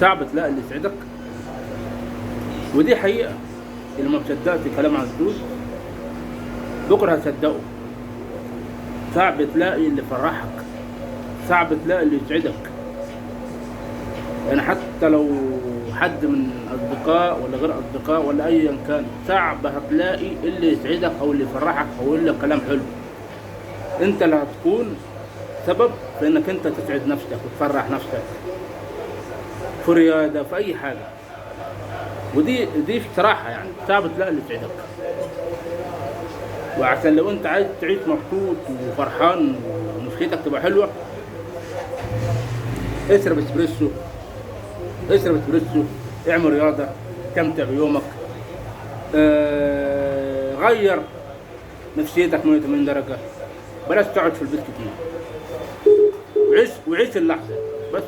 صعب تلاقي اللي يسعدك، ودي حقيقة. اللي ما مصدقش كلام عن الفلوس بكرة هتصدقه. صعب تلاقي اللي يفرحك، صعب تلاقي اللي يسعدك. يعني حتى لو حد من أصدقاء ولا غير أصدقاء ولا أيا كان، صعب هتلاقي اللي يسعدك أو اللي يفرحك أو يقول لك كلام حلو. أنت اللي هتكون سبب في إنك أنت تسعد نفسك وتفرح نفسك في رياضة في أي حاجة. ودي بصراحة يعني صعب تلاقي اللي يسعدك. وعشان لو أنت عايز تعيش مبسوط وفرحان ونفسيتك تبقى حلوة، اشرب اسبريسو، اشرب اسبريسو، اعمل رياضة، استمتع بيومك، غير نفسيتك 180 درجة، بلاش تقعد في البيت كتير، وعيش اللحظة بس.